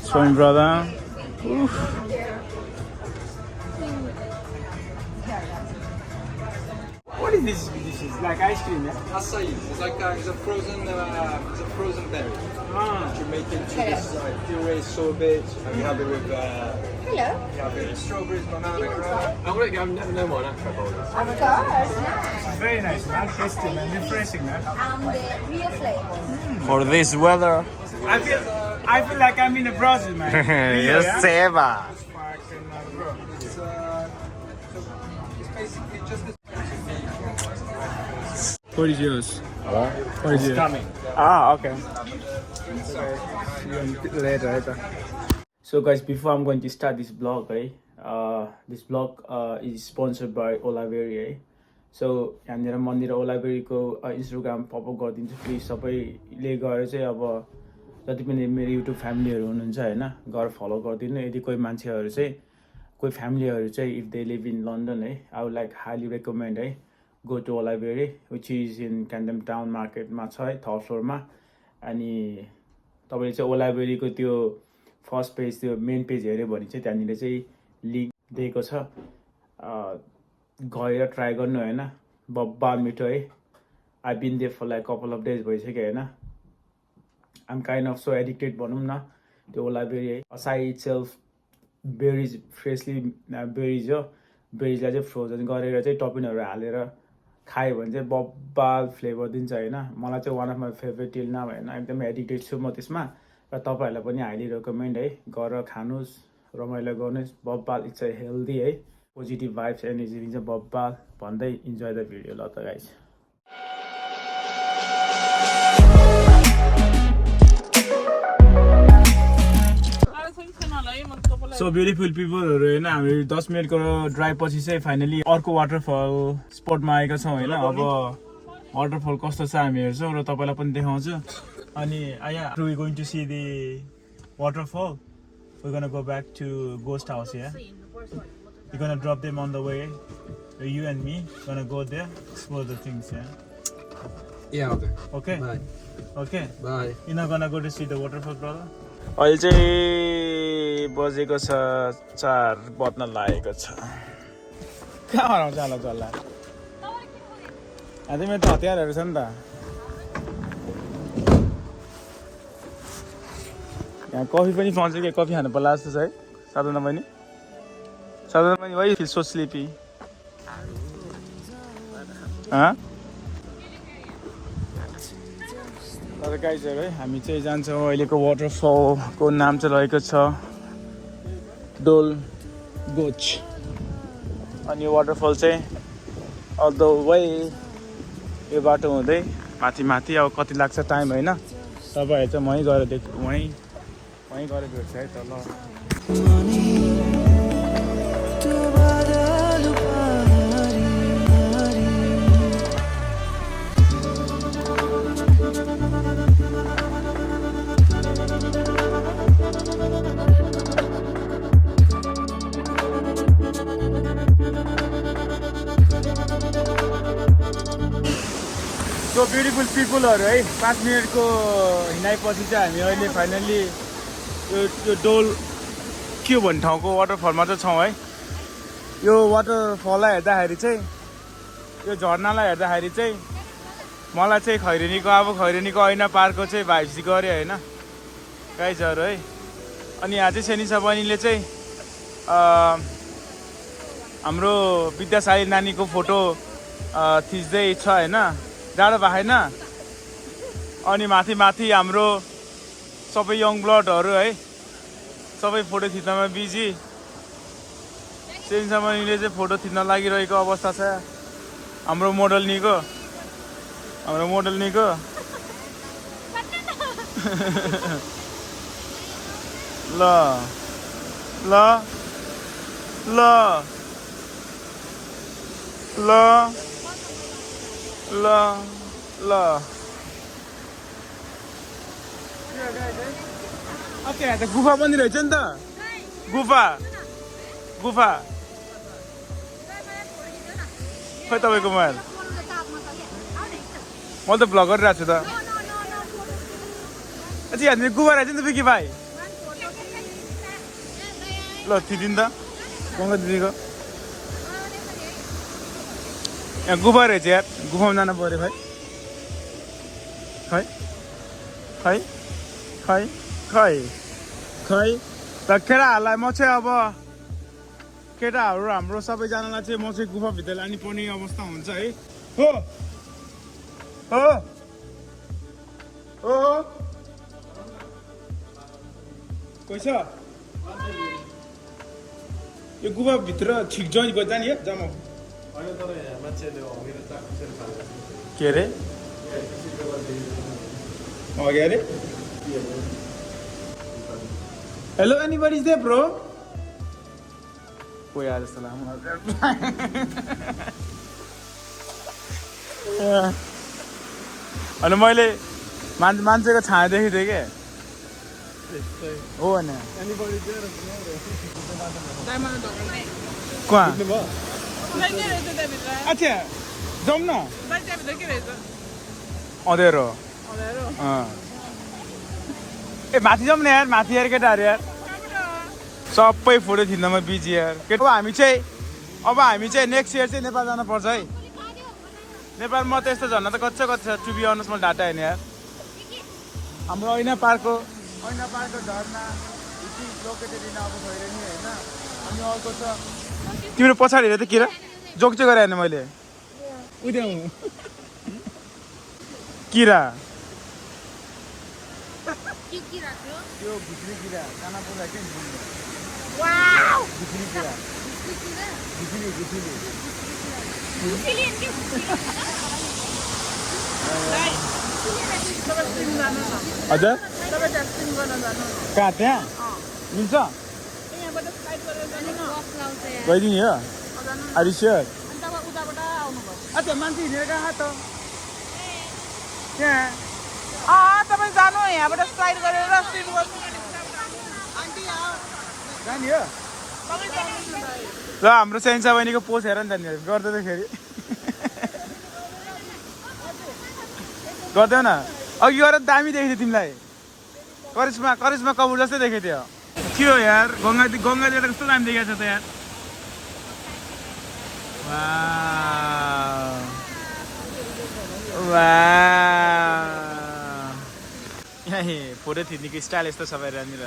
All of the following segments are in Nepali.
Swim, brother. Oof. What is this? This is like ice cream, yeah? Acai. It's like it's a frozen berry. You make it into this puree sorbet, and you have it with. Hello. You have it with strawberries, banana, granite. I've never known what an apple bowl is. Of course, nice. It's very nice, man. Tasty, man. Refreshing, man. And the real flavors. For this weather. I feel like I'm in a Brazil, man. Yes, Seba. It's basically just a. What is yours? What is yours? Coming. Ah, okay. See you later. So guys, before I'm going to start this vlog, this vlog is sponsored by Olaberry. So यहाँनिर मन्दिर ओलाबेरीको इन्स्टाग्राम पपअप गरिदिन्छु प्लिज सबैले गएर चाहिँ अब जति पनि मेरो युट्युब फ्यामिलीहरू हुनुहुन्छ हैन गएर फलो गरिदिनु यदि कोही मान्छेहरू चाहिँ कोही फ्यामिलीहरू चाहिँ if they live in London है I would like highly recommend है go to Olaberry which is in Camden Town मार्केटमा छ है थर्ड फ्लोरमा अनि तपाईले चाहिँ ओलाबेरीको त्यो फर्स्ट पेज त्यो मेन पेज हेर्यो भने चाहिँ त्यहाँनिर चाहिँ लिंक दिएको छ गएर ट्राई गर्नु हैन बब्बा मिठो है I been there for like couple of days भइसक्यो हैन I am kind of so addicted भनौँ न त्यो ओलाबेरी है acai itself berries freshly berries हो बेरिजलाई चाहिँ फ्रोजन गरेर चाहिँ टपिनहरू हालेर खायो भने चाहिँ बब्बाल फ्लेभर दिन्छ हैन मलाई चाहिँ one of my favourite till now हैन एकदमै एडिक्टेड छु म त्यसमा र तपाईहरुलाई पनि हाइली रेकमेन्ड है गरेर खानुस् रमाइलो गर्नुस् बब्बाल इट्स अ हेल्दी है पोजिटिभ भाइब्स एनर्जी दिन्छ बब्बाल भन्दै इन्जोय द भिडियो ल त गाइस सो ब्युटिफुल पिपलहरु हैन हामी 10 मिनेटको ड्राइभ पछि चाहिँ फाइनली अर्को वाटरफल स्पटमा आएका छौं हैन अब वाटरफल कस्तो छ हामी हेर्छौं र तपाईलाई पनि देखाउँछु अनि आया we going to see the waterfall we gonna go back to ghost house या you gonna drop them on the way you and me gonna go there explore the things Yeah, okay Bye. Okay Bye. You're not gonna go to see the waterfall brother अहिले चाहिँ बजेको छ 4 बज्न लागेको छ कहाँ हराउँछ होला जल्ला अझै मेरो त हतियारहरू छ नि त यहाँ कफी पनि पाउँछ कि कफी खानु पर्ला जस्तो छ है साधना बहिनी वाइ फिल सो स्लिपी तर गाइजहरु है हामी चाहिँ जान्छौँ अहिलेको वाटरफलको नाम चाहिँ रहेको छ गोच अनि यो वाटरफल चाहिँ अल द वे यो बाटो हुँदै माथि अब कति लाग्छ टाइम हैन तपाईहरु चाहिँ वहीँ गएर वहीँ गएर भेट्छ है त ल सो ब्युटिफुल पिपलहरु है 5 मिनेटको हिँडाइपछि चाहिँ हामी अहिले फाइनली यो डोल के भन्ने ठाउँको वाटरफलमा चाहिँ छौँ है यो वाटरफललाई हेर्दाखेरि चाहिँ यो झर्नालाई हेर्दाखेरि चाहिँ मलाई चाहिँ खैरेनीको ऐना पार्कको चाहिँ भाइब्स गऱ्यो होइन गाइजहरु है अनि यहाँ चाहिँ सेनिसा बहिनीले चाहिँ हाम्रो विद्याशाली नानीको फोटो खिच्दै छ होइन जाडो भएन अनि माथि हाम्रो सबै यङ ब्लडहरु है सबै फोटो खिच्नमा बिजी सेनिसा बहिनीले चाहिँ फोटो खिच्न लागिरहेको अवस्था छ हाम्रो मोडल निको ल ओके त गुफा पनि रहेछ नि त गुफा खै तपाईको मोबाइल म त भ्लग गरिरहेको छु त अझै हामी गुफा रहेछ नि त बिकी भाइ ल थिदिन त गङ्गा दिदीको यहाँ गुफा रहेछ यार गुफामा जानु पर्यो भाइ खै खै खै खै खै त केटाहरूलाई म चाहिँ अब केटाहरू हाम्रो सबैजनालाई चाहिँ म चाहिँ गुफाभित्र लानु पर्ने अवस्था हुन्छ है हो हो हो कोही छ यो गुफाभित्र ठिक जोइन गर्छ नि जमा के अरे के अरे hello anybody is there bro कोही आएर जस्तो लाग्यो अनि मैले मान्छेको छाया देखेको थिएँ क्या हो होइन कहाँ अच्छा जाउँ न अँध्यारो ए माथि जाउँ न यार माथि यार केटाहरू यार सबै फोटो खिच्नमा बिजी यार अब हामी चाहिँ नेक्स्ट इयर चाहिँ नेपाल जानुपर्छ है नेपालमा त यस्तो झर्ना त कच्चा टु बी अनर्स मैले डाटा हेर्ने यार हाम्रो ऐना पार्कको झर्ना लोकेटेड इन अब भइरहने होइन अनि अर्को छ तिम्रो पछाडि हेर त किरा जोक चाहिँ गराएन मैले उद्याउ किरा त्यो भित्री किरा काना पुरा के वाउ भित्री किरा भित्री हजुर कहाँ त्यहाँ मिल्छ गइदिने हो आर स्योर अच्छा मान्छे हिँडेर कहाँ त त्यहाँ तपाईँ जानु यहाँबाट स्लाइड गरेर जाने हो ल हाम्रो सेन्सा बहिनीको पोस्ट हेर नि त गर्दैखेरि गरिदेऊ न अघि गएर दामी देखेको थियो तिमीलाई करिश्मा कपुर जस्तै देखेको थियो के हो यार गङ्गा देख्दा कस्तो दामी देखेको छ त यार यहाँ फोटो खिच्नेको स्टाइल यस्तो छ यहाँनिर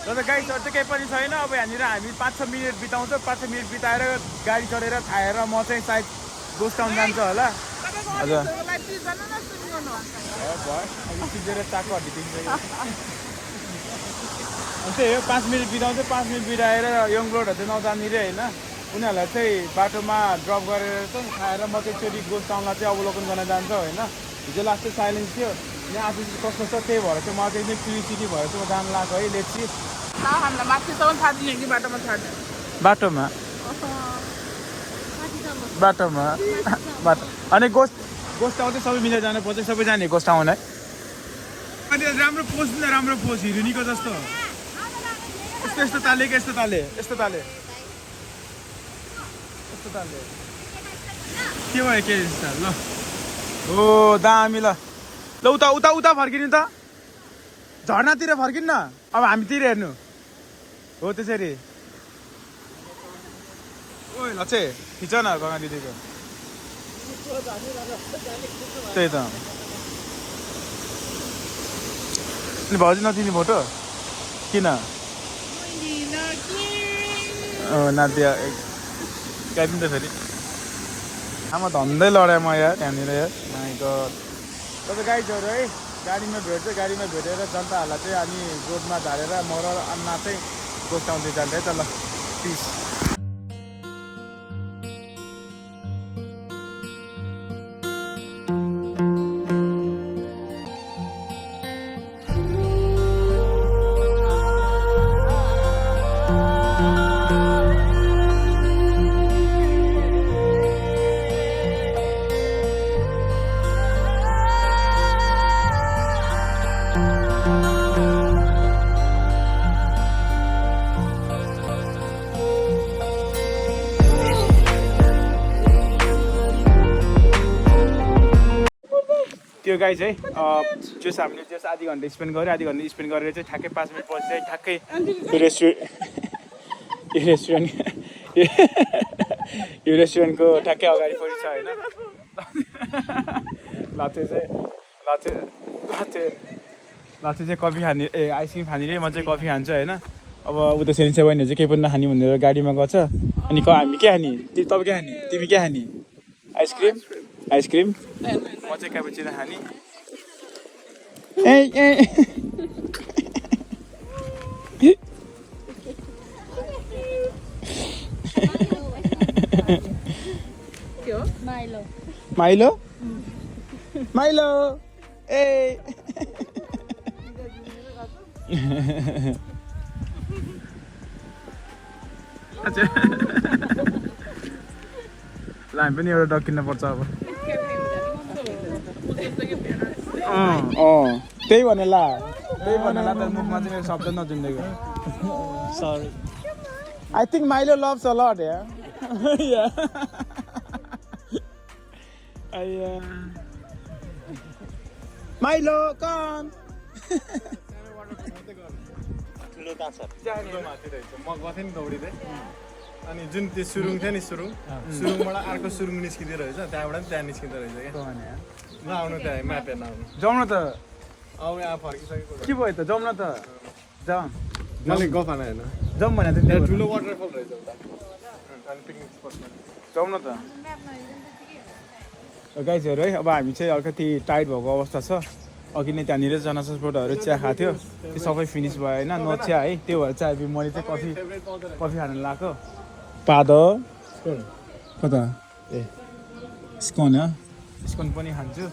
तर गाडी चढ्छ केही पनि छैन अब यहाँनिर हामी 5-6 मिनट बिताउँछौँ 5-6 मिनट बिताएर गाडी चढेर खाएर म चाहिँ सायद गोस्ट टाउन जान्छ होला हजुर सिधेर चाको हड्डी त्यही हो 5 मिनट बिताउँछ 5 मिनट बिताएर यङ रोडहरू चाहिँ नजानेर होइन उनीहरूलाई चाहिँ बाटोमा ड्रप गरेर चाहिँ खाएर म चाहिँ एकचोटि गोस्ट टाउनलाई चाहिँ अवलोकन गर्न जान्छ होइन हिजो लास्ट चाहिँ साइलेन्स थियो यहाँ आज चाहिँ कस्तो छ त्यही भएर चाहिँ म चाहिँ क्युरियोसिटी भएर चाहिँ म जानु लाग्यो है लेट्सी बाटोमा अनि गोस्ट टाउन चाहिँ सबै मिलेर जानुपर्छ सबै जाने गोस्ट टाउन है अनि राम्रो पोज हिरोनीको जस्तो यस्तो ताले के यस्तो ताले के भयो के ल ओ दामी ल उता फर्किनु त झर्नातिर फर्किनु न अब हामीतिर हेर्नु हो त्यसरी ओ लच्छे खिच न गङ्गा दिदीको त्यही त अनि भाउजू नदिने फोटो किन नादिया गाइदिनु त फेरि आमा धन्दै लडाएँ म यार त्यहाँनिर यार नानीको तपाईँ गाइडहरू है गाडीमा भेटेर जनताहरूलाई चाहिँ हामी रोडमा झारेर म र अन्ना चाहिँ गोस्ट टाउन चाहिँ जान्छ है त ल पिस त्यो गाई चाहिँ जस हामीले जस आधी घन्टा स्पेन्ड गऱ्यो आधी घन्टा स्पेन्ड गरेर चाहिँ ठ्याक्कै 5 मिनट पछि चाहिँ ठ्याक्कै यो रेस्टुरेन्टको ठ्याक्कै अगाडि परि छ होइन लाथे चाहिँ कफी खाने आइसक्रिम खाने रे म चाहिँ कफी खान्छु होइन अब उता सेन्से बहिनी चाहिँ केही पनि नखाने भनेर गाडीमा गएको छ अनि हामी के खाने तपाईँ के खाने तिमी के खाने आइसक्रिम म चाहिँ क्यापुचिनो खाने माइलो ए ल हामी पनि एउटा डग किन्न पर्छ अब त्यही भने ला त मुखमा चाहिँ मेरो शब्द नजुन्देको सरी आई थिङ्क माइलो लभ्स अ लट या माइलो कन ठुलो कहाँ छ म गएको थिएँ नि दौडिँदै अनि जुन त्यो सुरुङ थियो नि सुरुङबाट अर्को सुरुङ निस्किँदो रहेछ त्यहाँबाट पनि त्यहाँ निस्किँदो रहेछ क्या ल आउनु त्यहाँ म्याप हेर्न आउनु जाउँ न त अब यहाँ फर्किसकेको के भयो त जाउँ न त जाउँ मलाई गफ खाना हेर्न जाउँ भने त्यहाँ ठुलो वाटरफल रहेछ उता अनि पिकनिक स्पटमा जाउँ न त गाइजहरू है अब हामी चाहिँ अलिकति टाइट भएको अवस्था छ अघि नै त्यहाँनिर जनसस्पोर्टहरू चिया खाएको थियो त्यो सबै फिनिस भयो होइन नो चिया है त्यो भएर चाहिँ अब मैले चाहिँ कफी खान लगाएको पादो कता ए स्कोन स्कोन पनि खान्छु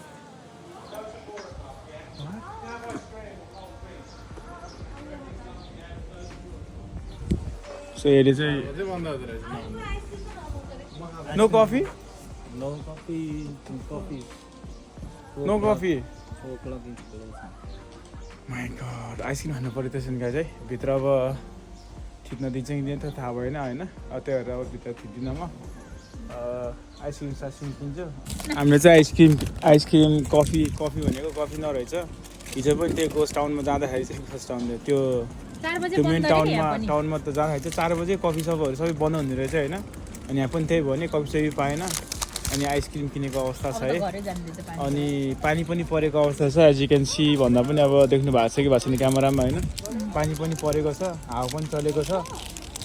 सो यसले चाहिँ no coffee my god ice cream खानु पऱ्यो त्यसो भने चाहिँ भित्र अब थिच्न दिन्छ कि दिन्छ थाहा भएन होइन त्यही भएर अब भित्र थिच्दिनँ म आइसक्रिम साइसक्रिम किन्छु हामीले चाहिँ आइसक्रिम कफी भनेको कफी नरहेछ हिजो पनि त्यो गोस्ट टाउनमा जाँदाखेरि चाहिँ फर्स्ट टाउन त्यो मेन टाउनमा त जाँदाखेरि चाहिँ 4 बजे कफी सपहरू सबै बन्द हुने रहेछ होइन अनि यहाँ पनि त्यही भयो नि कफी सफी पाएन अनि आइसक्रिम किनेको अवस्था छ है अनि पानी पनि परेको अवस्था छ एज यु क्यान सी भन्दा पनि अब देख्नु भएको छ कि भएको छैन क्यामेरामा होइन पानी पनि परेको छ हावा पनि चलेको छ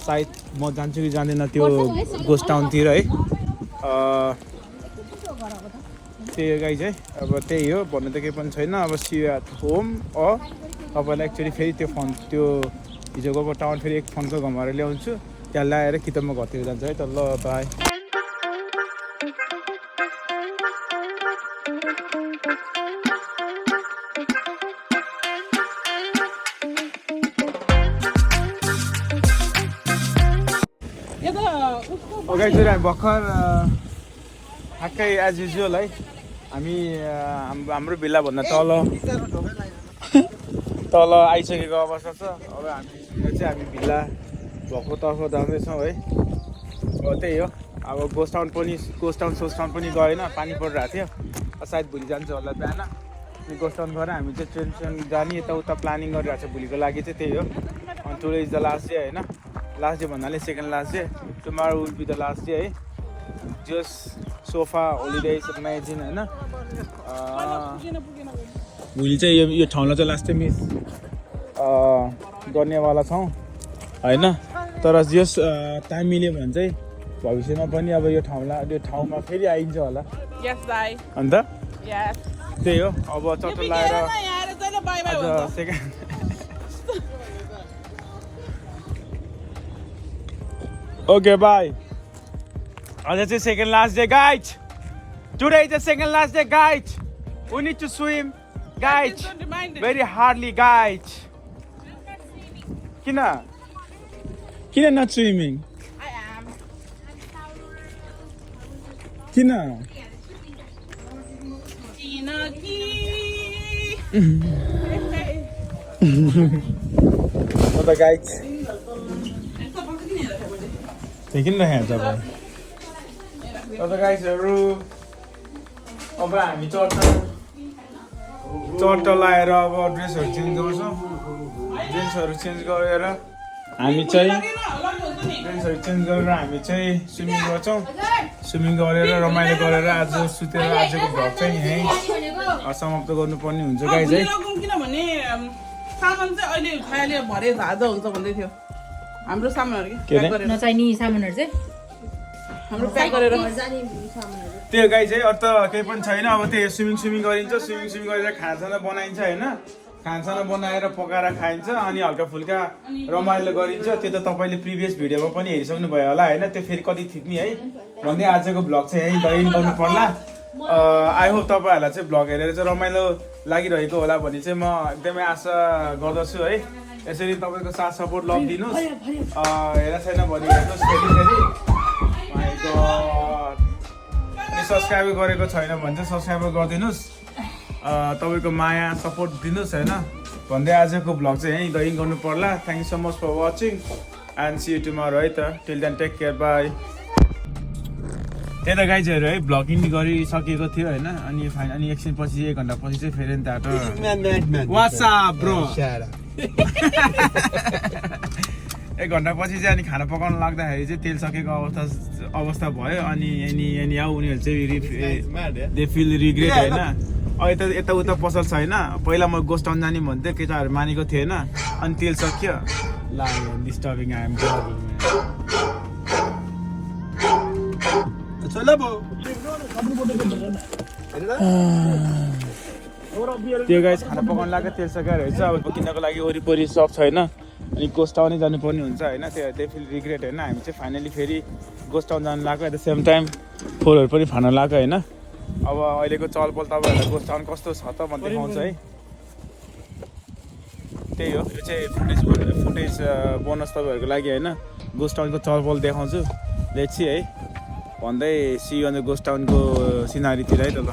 सायद म जान्छु कि जाँदैन त्यो गोस्ट टाउनतिर है त्यही गाई चाहिँ अब त्यही हो भन्नु त केही पनि छैन अब सी एट होम तपाईँलाई एक्चुअली फेरि त्यो फोन त्यो हिजोको टाउन फेरि एक फोनको घमाएर ल्याउँछु त्यहाँ ल्याएर कि त म घरतिर जान्छु है त ल बाई गाइजहरू हामी भर्खर ठ्याक्कै एज युजुअल है हामी हाम्रो भिल्लाभन्दा तल आइसकेको अवस्था छ अब हामी भिल्ला भएको तर्फ जाँदैछौँ है अब त्यही हो अब गोस्ट टाउन सोस्ट पनि गएन पानी परिरहेको थियो सायद भोलि जान्छ होला बिहान अनि गोस्ट टाउन गएर हामी चाहिँ ट्रेन जाने यताउता प्लानिङ गरिरहेको छ भोलिको लागि चाहिँ त्यही हो अनि today is the last day होइन लास्ट डे भन्नाले second last day tomorrow will be the last day है जस सोफा होलिडेज इमेजिन होइन भोलि चाहिँ यो ठाउँलाई चाहिँ लास्ट टाइम मिस गर्नेवाला छौँ होइन तर जस टाइम मिल्यो भने चाहिँ भविष्यमा पनि अब यो ठाउँमा फेरि आइन्छ होला अन्त त्यही हो अब चट्ट लाएर आज second Okay, bye. This is second last day, guys. Today is the second last day, guys. We need to swim, guys. Very hardly, guys. Kina not swimming. I am. Kina. What the guys? Taking the hands up. So the guys are अब हामी चढ्छ चट्ट लाएर अब ड्रेसहरू चेन्ज गर्छौँ ड्रेसहरू चेन्ज गरेर हामी चाहिँ ड्रेसहरू चेन्ज गरेर हामी चाहिँ स्विमिङ गर्छौँ स्विमिङ गरेर रमाइलो गरेर आज सुतेर आजको भ्लग चाहिँ यहीँ समाप्त गर्नुपर्ने हुन्छ गाइज है किनभने सामान चाहिँ अहिले खाइहाल्यो भरे झाझा हुन्छ भन्दै थियो हाम्रो सामानहरू के अरे? नचाहिने सामानहरू चाहिँ हाम्रो प्याक गरेर त्यो गाई चाहिँ अरू त केही पनि छैन अब त्यो स्विमिङ गरिन्छ स्विमिङ गरेर खानासाना बनाइन्छ होइन खानासाना बनाएर पकाएर खाइन्छ अनि हल्का फुल्का रमाइलो गरिन्छ त्यो त तपाईँले प्रिभियस भिडियोमा पनि हेरिसक्नु भयो होला होइन त्यो फेरि कति थिच्ने है भन्दै आजको भ्लग चाहिँ यहीँ दइन गर्नु पर्ला आई होप तपाईँहरूलाई चाहिँ भ्लग हेरेर चाहिँ रमाइलो लागिरहेको होला भन्ने चाहिँ म एकदमै आशा गर्दछु है यसरी तपाईँको साथ सपोर्ट लभ दिनुहोस् हेरेर छैन भने हेर्नुहोस् फेरि सब्सक्राइब गरेको छैन भने चाहिँ सब्सक्राइब गरिदिनुहोस् तपाईँको माया सपोर्ट दिनुहोस् होइन भन्दै आजको भ्लग चाहिँ यहीँ दइन गर्नु पर्ला thank you so much for watching and see you tomorrow है त till then take care bye त्यही त गाइजहरू है भ्लगिङ गरिसकेको थियो होइन अनि एकछिन पछि 1 घन्टा पछि चाहिँ फेरि व्हाट्सअप ब्रो 1 घन्टा पछि चाहिँ अनि खाना पकाउन लाग्दाखेरि चाहिँ तेल सकेको अवस्था भयो अनि यहाँ उनीहरू चाहिँ दे फिल रिग्रेट होइन अहिले त यताउता पसल छैन पहिला म गोस्ट टाउन जाने भन्थेँ केटाहरू मानेको थिएन अनि तेल सक्यो ल डिस्टर्बिङ आइएम त्यो गाइस खाना पकाउन लाग्यो तेल सकेर रहेछ अब किन्नको लागि वरिपरि सप छैन अनि गोस्ट टाउनै जानुपर्ने हुन्छ होइन त्यो दे फिल रिग्रेट होइन हामी चाहिँ फाइनली फेरि गोस्ट टाउन जानु लाग्यो एट द सेम टाइम फोरहरू पनि फाल्न लाग्यो होइन अब अहिलेको चलपल तपाईँहरूलाई गोस्ट टाउन कस्तो छ त भन्दै देखाउँछ है त्यही हो यो चाहिँ फुटेज बोनस तपाईँहरूको लागि होइन गोस्ट टाउनको चलपल देखाउँछु लेट्स सी है भन्दै सी अन द गोस्ट टाउनको सिनारीतिर है त ल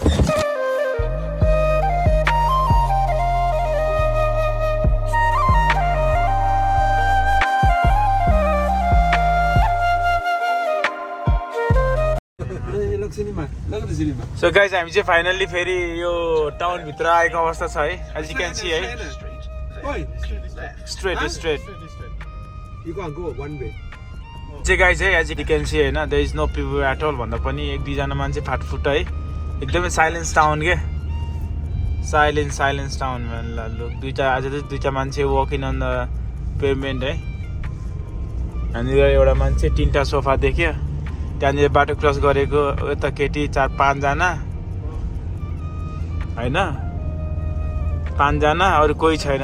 सो गाइज हामी चाहिँ फाइनल्ली फेरि यो टाउनभित्र आएको अवस्था छ है एज यु क्यान सी है स्ट्रेट चाहिँ गाइज है एज यु क्यान सी होइन there is no people at all भन्दा पनि 1-2 मान्छे फाटफुट है एकदमै साइलेन्स टाउन के साइलेन्स टाउन लुक आज चाहिँ 2 मान्छे वकिङ अन द पेभमेन्ट है यहाँनिर एउटा मान्छे 3टा सोफा देख्यो त्यहाँनिर बाटो क्रस गरेको यता केटी 4-5 जना होइन 5 जना अरू कोही छैन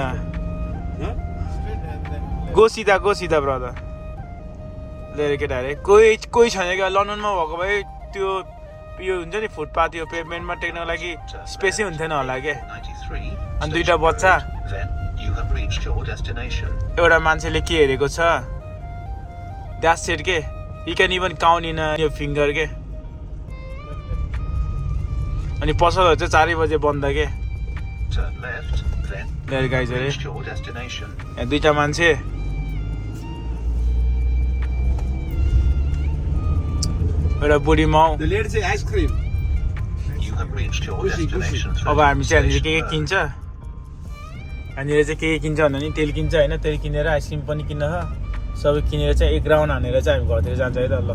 गो सिधा ब्रदर लिएर केटाहरू कोही छैन क्या लन्डनमा भएको भए त्यो यो हुन्छ नि फुटपाथ यो पेभमेन्टमा टेक्नको लागि स्पेसै हुन्थेन होला क्या अनि 2टा बच्चा एउटा मान्छेले के हेरेको छ द्याट्स इट के You can even count in your finger के अनि पसलहरू चाहिँ 4 बजे बन्द के लिएर गाइज अरे यहाँ 2टा मान्छे एउटा बुढी माउ अब हामी चाहिँ यहाँनिर के किन्छ यहाँनिर चाहिँ के किन्छ भन्दा नि तेल किन्छ होइन तेल किनेर आइसक्रिम पनि किन्न सबै किनेर चाहिँ 1 राउन्ड हानेर चाहिँ हामी घरतिर जान्छ है त ल